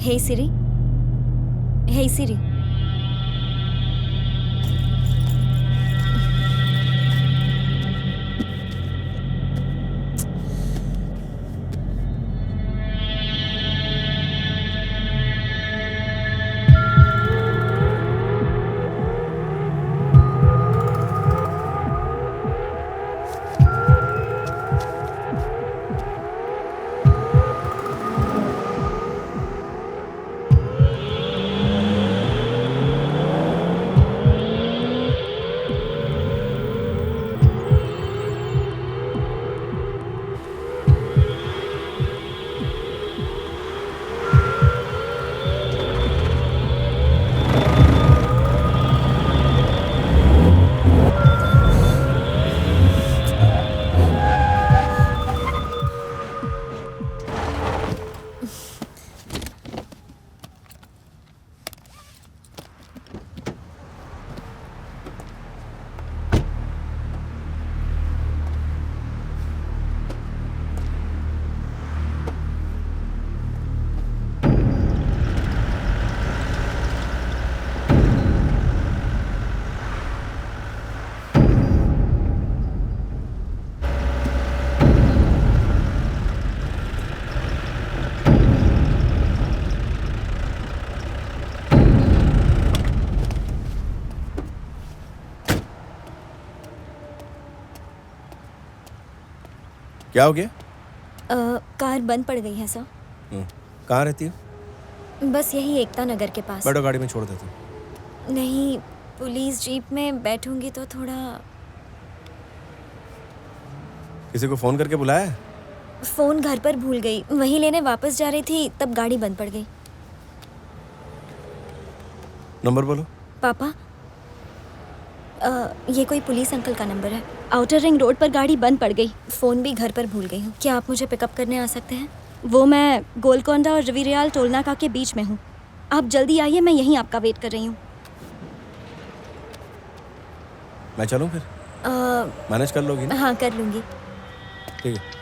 Hey Siri. Hey Siri. क्या हो गया? कार बंद पड़ गई है सर। कहाँ रहती हो? बस यही एकता नगर के पास। बैठो, गाड़ी में छोड़ देता हूँ। नहीं, पुलिस जीप में बैठूंगी तो थोड़ा। किसी को फोन करके बुलाया? फोन घर पर भूल गई, वहीं लेने वापस जा रही थी तब गाड़ी बंद पड़ गई। नंबर बोलो। पापा, ये कोई पुलिस अंकल का नंबर है। आउटर रिंग रोड पर गाड़ी बंद पड़ गई, फ़ोन भी घर पर भूल गई हूँ। क्या आप मुझे पिकअप करने आ सकते हैं? वो मैं गोलकोंडा और रविरियाल टोलनाका के बीच में हूँ। आप जल्दी आइए, मैं यहीं आपका वेट कर रही हूँ। मैं चलूँ फिर? मैनेज कर लोगी ना? हाँ, कर लूँगी। ठीक है।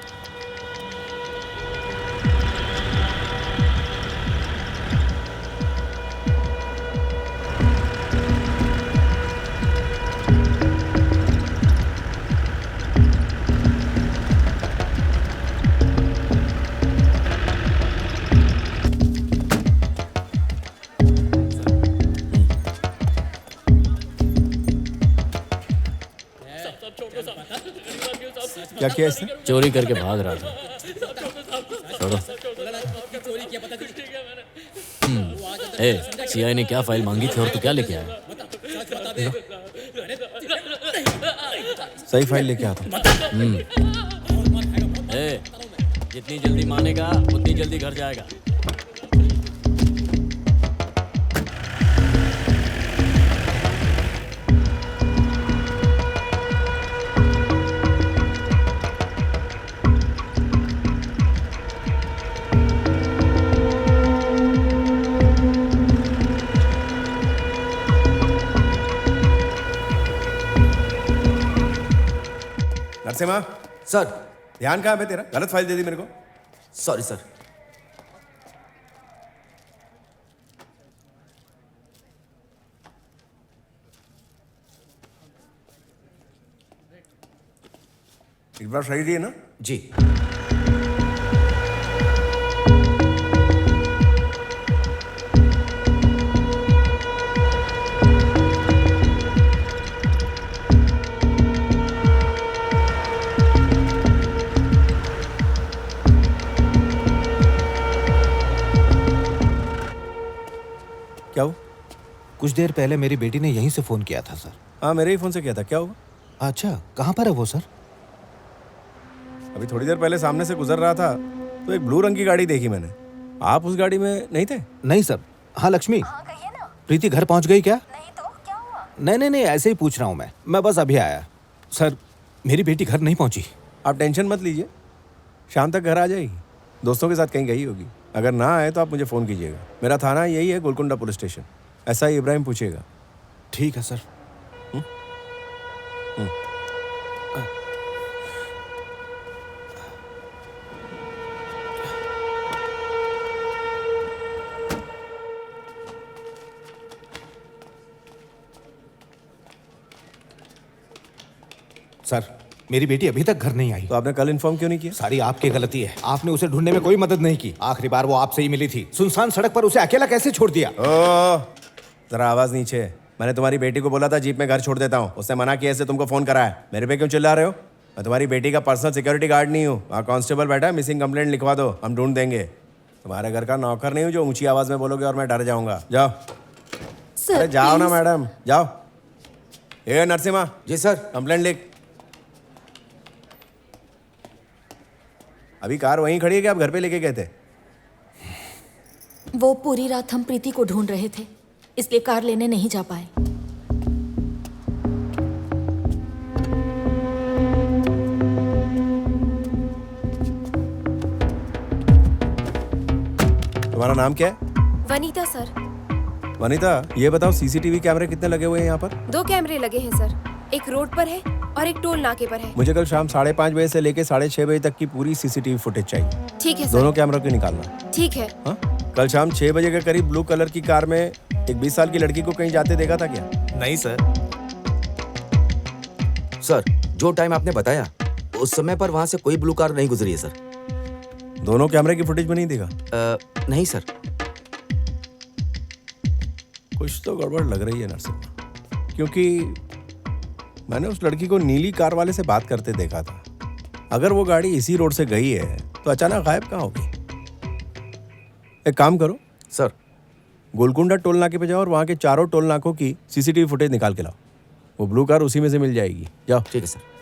क्या किया इसने? चोरी करके भाग रहा था। छोड़ो। सीआई ने क्या फाइल मांगी थी और तू क्या लेके आया? सही फाइल लेके आता हूँ। जितनी जल्दी मानेगा उतनी जल्दी घर जाएगा। नरसिम्हा, सर। ध्यान कहाँ पे तेरा? गलत फाइल दे दी मेरे को। Sorry sir. एक बार सही दिए ना? जी। क्या हुआ? कुछ देर पहले मेरी बेटी ने यहीं से फोन किया था सर। हाँ, मेरे ही फोन से किया था। क्या हुआ? अच्छा, कहाँ पर है वो सर? अभी थोड़ी देर पहले सामने से गुजर रहा था तो एक ब्लू रंग की गाड़ी देखी मैंने। आप उस गाड़ी में नहीं थे? नहीं सर। हाँ लक्ष्मी। हाँ, कहिए ना। प्रीति घर पहुंच गई क्या? नहीं तो क्या हुआ? नहीं, ऐसे ही पूछ रहा हूँ मैं बस अभी आया। सर, मेरी बेटी घर नहीं पहुंची। आप टेंशन मत लीजिए, शाम तक घर आ जाएगी। दोस्तों के साथ कहीं गई होगी। अगर ना आए तो आप मुझे फ़ोन कीजिएगा। मेरा थाना यही है, Golconda police station. SI Ibrahim पूछिएगा। ठीक है सर। सर मेरी बेटी अभी तक घर नहीं आई। तो आपने कल इन्फॉर्म क्यों नहीं किया? सारी आपकी गलती है, आपने उसे ढूंढने में कोई मदद नहीं की। आखिरी बार वो आपसे ही मिली थी, सुनसान सड़क पर उसे अकेला कैसे छोड़ दिया? ओ, जरा आवाज नीचे। मैंने तुम्हारी बेटी को बोला था जीप में घर छोड़ देता हूँ, उसने मना किया, इससे तुमको फोन करा है। मेरे पे क्यों चिल्ला रहे हो? मैं तुम्हारी बेटी का पर्सनल सिक्योरिटी गार्ड नहीं हूँ। वहाँ कांस्टेबल बैठा है, मिसिंग कंप्लेंट लिखवा दो, हम ढूंढ देंगे। तुम्हारे घर का नौकर नहीं हूँ जो ऊंची आवाज में बोलोगे और मैं डर जाऊंगा। जाओ। सर अरे जाओ ना please। मैडम, जाओ। ए नरसिम्हा, जी सर। कंप्लेंट लिख। अभी कार वहीं खड़ी है कि आप घर पे लेके गए थे? वो पूरी रात हम प्रीति को ढूंढ रहे थे, इसलिए कार लेने नहीं जा पाए। तुम्हारा नाम क्या है? वनीता सर। वनीता, ये बताओ सीसीटीवी कैमरे कितने लगे हुए हैं यहाँ पर? 2 कैमरे लगे हैं सर, एक रोड पर है और एक टोल नाके पर है। मुझे कल शाम 5:30 बजे से लेके 6:30 बजे तक की पूरी सीसीटीवी फुटेज चाहिए। ठीक है दोनों सर। कैमरों की निकालना। ठीक है। हाँ? कल शाम 6 बजे के करीब ब्लू कलर की कार में एक 20 साल की लड़की को कहीं जाते देखा था क्या? नहीं सर। सर जो टाइम आपने बताया उस समय पर वहां से कोई ब्लू कार नहीं गुजरी है सर। दोनों कैमरे की फुटेज में नहीं देखा? नहीं सर। कुछ तो गड़बड़ लग रही है नरसिम्हा, क्योंकि मैंने उस लड़की को नीली कार वाले से बात करते देखा था। अगर वो गाड़ी इसी रोड से गई है तो अचानक गायब कहाँ होगी? एक काम करो सर गोलकुंडा टोल नाके पे जाओ और वहाँ के चारों टोल नाकों की सीसीटीवी फुटेज निकाल के लाओ। वो ब्लू कार उसी में से मिल जाएगी। जाओ। ठीक है सर।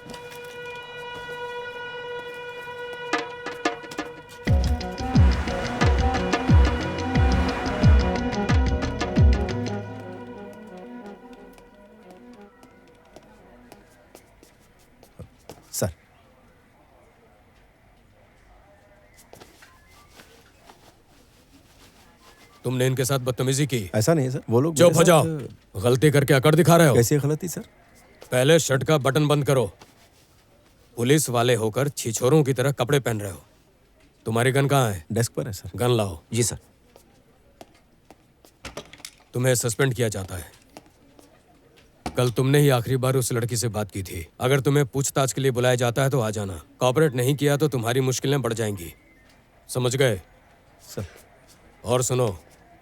सर तुमने इनके साथ बदतमीजी की। ऐसा नहीं है सर, वो लोग चुप मेरे हो जाओ, साथ- गलती करके अकड़ दिखा रहे हो। कैसी गलती सर? पहले शर्ट का बटन बंद करो। पुलिस वाले होकर छिछोरों की तरह कपड़े पहन रहे हो। तुम्हारी गन कहाँ है? डेस्क पर है सर। गन लाओ। जी सर। तुम्हें सस्पेंड किया जाता है। कल तुमने ही आखिरी बार उस लड़की से बात की थी। अगर तुम्हें पूछताछ के लिए बुलाया जाता है तो आ जाना। कॉपरेट नहीं किया तो तुम्हारी मुश्किलें बढ़ जाएंगी, समझ गए? सर और सुनो,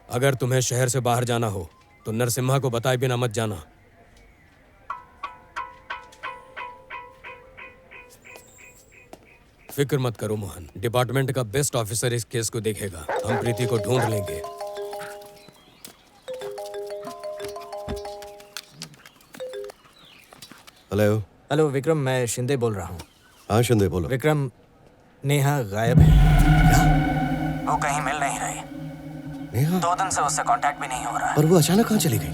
अगर तुम्हें शहर से बाहर जाना हो तो नरसिम्हा को बताए बिना मत जाना। फिक्र मत करो मोहन, डिपार्टमेंट का बेस्ट ऑफिसर इस केस को देखेगा। हम प्रीति को ढूंढ लेंगे। हेलो। हेलो विक्रम, मैं शिंदे बोल रहा हूँ। हाँ शिंदे बोलो। विक्रम, नेहा गायब है। वो कहीं मिल नहीं रही। नेहा? 2 दिन से उससे कांटेक्ट भी नहीं हो रहा है। पर वो अचानक कहाँ चली गई?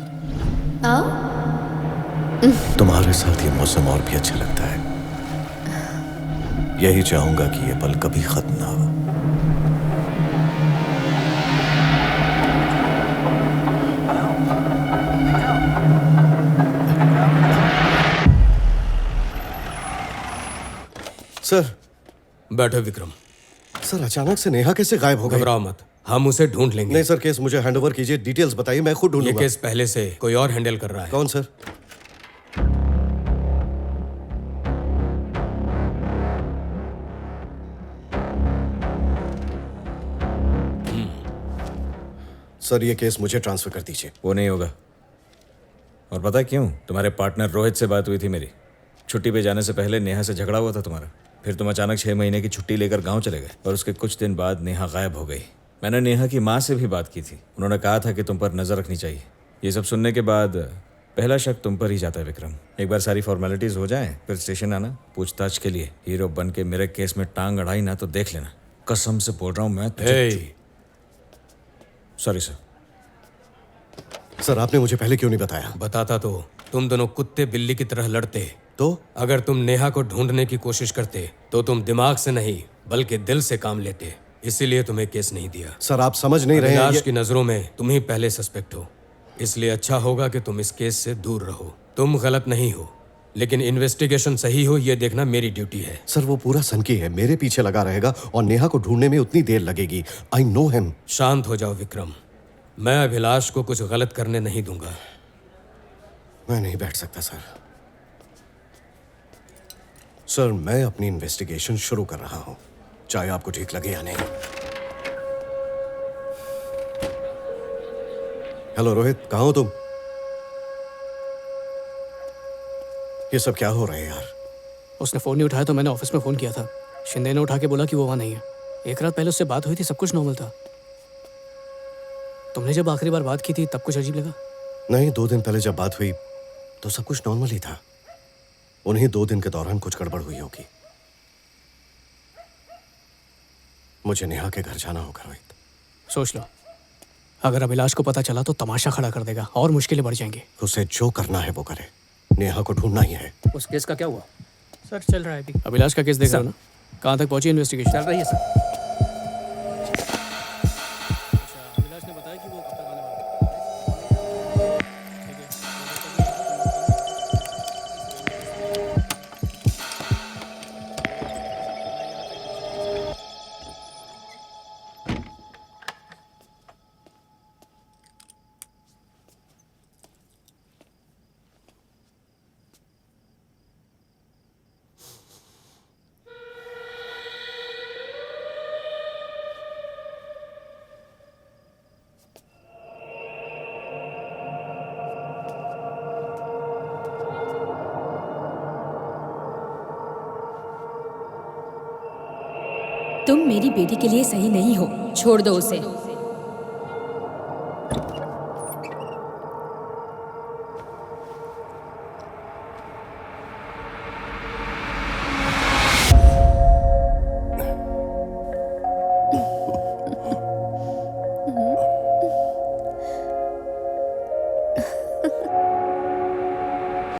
तुम्हारे साथ ये मौसम और भी अच्छा लगता है। यही चाहूंगा कि ये पल कभी खत्म ना हो। सर। बैठो विक्रम। सर अचानक से नेहा कैसे गायब हो गई? घबराओ मत, हम उसे ढूंढ लेंगे। नहीं सर, केस मुझे हैंडओवर कीजिए, डिटेल्स बताइए, मैं खुद ये ढूंढूंगा। केस पहले से कोई और हैंडल कर रहा है। कौन सर? सर ये केस मुझे ट्रांसफर कर दीजिए। वो नहीं होगा। और पता है क्यों? तुम्हारे पार्टनर रोहित से बात हुई थी मेरी। छुट्टी पे जाने से पहले नेहा से झगड़ा हुआ था तुम्हारा। फिर तुम अचानक 6 महीने की छुट्टी लेकर गांव चले गए और उसके कुछ दिन बाद नेहा गायब हो गई। मैंने नेहा की माँ से भी बात की थी, उन्होंने कहा था कि तुम पर नज़र रखनी चाहिए। ये सब सुनने के बाद पहला शक तुम पर ही जाता है विक्रम। एक बार सारी फॉर्मेलिटीज़ हो जाएं, फिर स्टेशन आना पूछताछ के लिए। हीरो बन के मेरे केस में टांग अड़ाई ना तो देख लेना। कसम से बोल रहा हूँ मैं। Sorry sir. सर आपने मुझे पहले क्यों नहीं बताया? बताता तो तुम दोनों कुत्ते बिल्ली की तरह लड़ते। तो अगर तुम नेहा को ढूंढने की कोशिश करते तो तुम दिमाग से नहीं बल्कि दिल से काम लेते। इसीलिए तुम्हें केस नहीं दिया। सर आप समझ नहीं रहे हैं। अविनाश की नजरों में तुम ही पहले सस्पेक्ट हो, इसलिए अच्छा होगा कि तुम इस केस से दूर रहो। तुम गलत नहीं हो, लेकिन इन्वेस्टिगेशन सही हो ये देखना मेरी ड्यूटी है। सर वो पूरा सनकी है, मेरे पीछे लगा रहेगा और नेहा को ढूंढने में उतनी देर लगेगी। I know him. शांत हो जाओ विक्रम, मैं अभिलाष को कुछ गलत करने नहीं दूंगा। मैं नहीं बैठ सकता सर। सर, मैं अपनी इन्वेस्टिगेशन शुरू कर रहा हूं, चाहे आपको ठीक लगे या नहीं। हेलो रोहित, कहाँ हो तुम? ये सब क्या हो रहा है यार? उसने फ़ोन नहीं उठाया तो मैंने ऑफिस में फ़ोन किया था। शिंदे ने उठा के बोला कि वो वहाँ नहीं है। एक रात पहले उससे बात हुई थी, सब कुछ नॉर्मल था। तुमने जब आखिरी बार बात की थी तब कुछ अजीब लगा? नहीं, 2 दिन पहले जब बात हुई तो सब कुछ नॉर्मल ही था। उन्हीं 2 दिन के दौरान कुछ गड़बड़ हुई होगी। मुझे नेहा के घर जाना होगा रोहित। सोच लो, अगर अभिलाष को पता चला तो तमाशा खड़ा कर देगा और मुश्किलें बढ़ जाएंगी। उसे जो करना है वो करे। नेहा को ढूंढना ही है। उस केस का क्या हुआ? सर चल रहा है अभी। अभिलाष का केस देख रहे हो ना? कहाँ तक पहुंची इन्वेस्टिगेशन? चल रही है सर। अभिलाष ने बताया कि वो कब तक आने वाला है। ठीक है। तुम मेरी बेटी के लिए सही नहीं हो, छोड़ दो उसे।